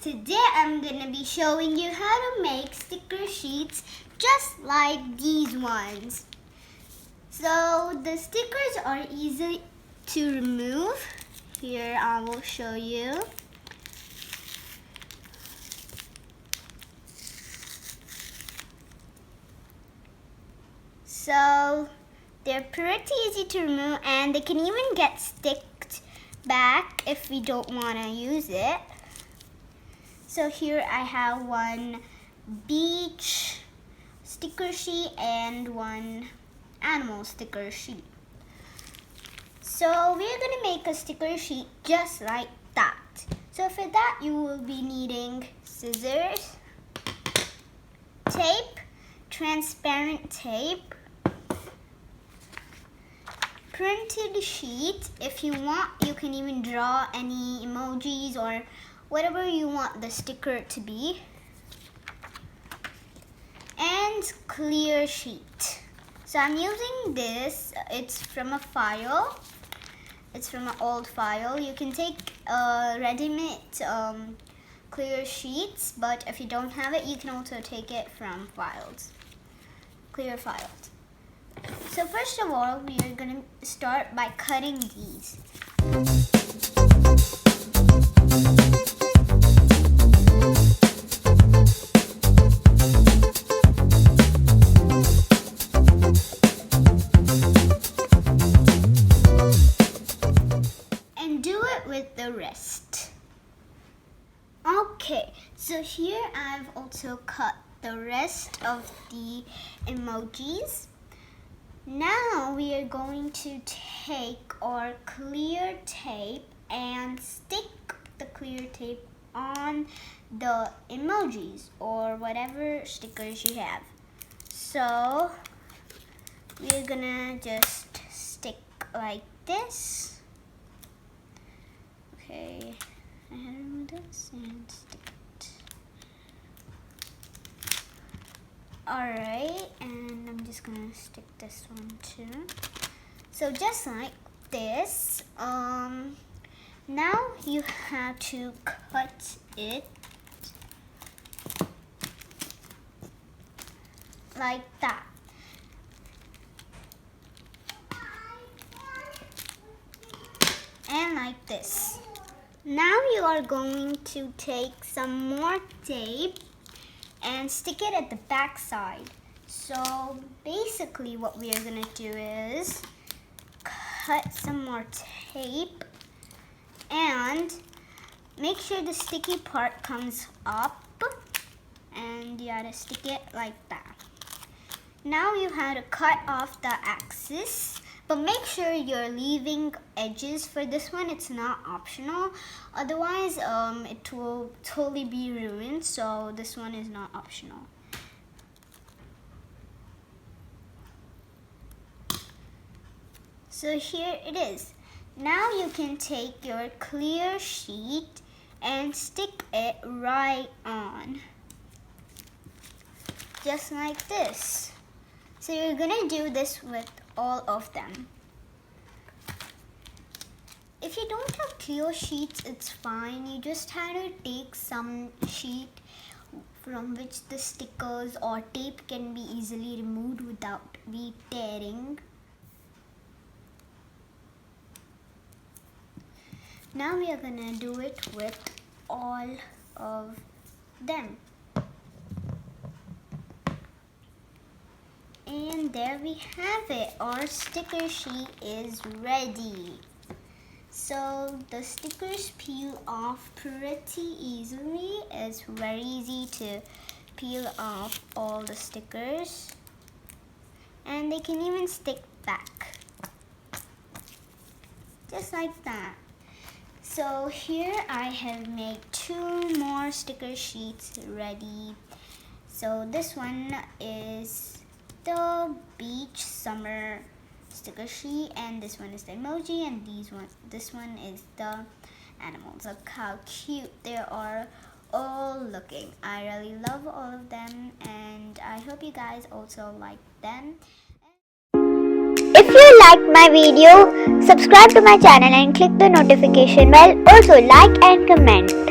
today I'm going to be showing you how to make sticker sheets just like these ones. So the stickers are easy to remove. Here I will show you. So they're pretty easy to remove and they can even get sticked back if we don't want to use it. So here I have one beach sticker sheet and one animal sticker sheet. So we're going to make a sticker sheet just like that. So for that you will be needing scissors, tape, transparent tape, printed sheet. If you want, you can even draw any emojis or whatever you want the sticker to be. And clear sheet. So I'm using this. It's from a file. It's from an old file. You can take ready-made clear sheets, but if you don't have it, you can also take it from files. Clear files. So first of all, we are going to start by cutting these. And do it with the rest. Okay, so here I've also cut the rest of the emojis. Now we are going to take our clear tape and stick the clear tape on the emojis or whatever stickers you have. So we're gonna just stick like this. Okay, I have to remove this and stick it. Alright, and I'm just gonna stick this one too. So just like this, now you have to cut it like that. And like this. Now you are going to take some more tape and stick it at the back side. So basically what we are going to do is cut some more tape and make sure the sticky part comes up, and you gotta stick it like that. Now you have to cut off the axis, but make sure you're leaving edges for this one. It's not optional, otherwise it will totally be ruined. So this one is not optional. So here it is. Now you can take your clear sheet and stick it right on, just like this. So you're gonna do this with all of them. If you don't have clear sheets, it's fine. You just have to take some sheet from which the stickers or tape can be easily removed without be tearing. Now we are gonna do it with all of them. And there we have it. Our sticker sheet is ready. So the stickers peel off pretty easily. It's very easy to peel off all the stickers. And they can even stick back. Just like that. So here I have made 2 more sticker sheets ready. So this one is the beach summer sticker sheet, and this one is the emoji, and this one is the animals. Look how cute they are all looking. I really love all of them, and I hope you guys also like them. If you liked my video, subscribe to my channel and click the notification bell. Also like and comment.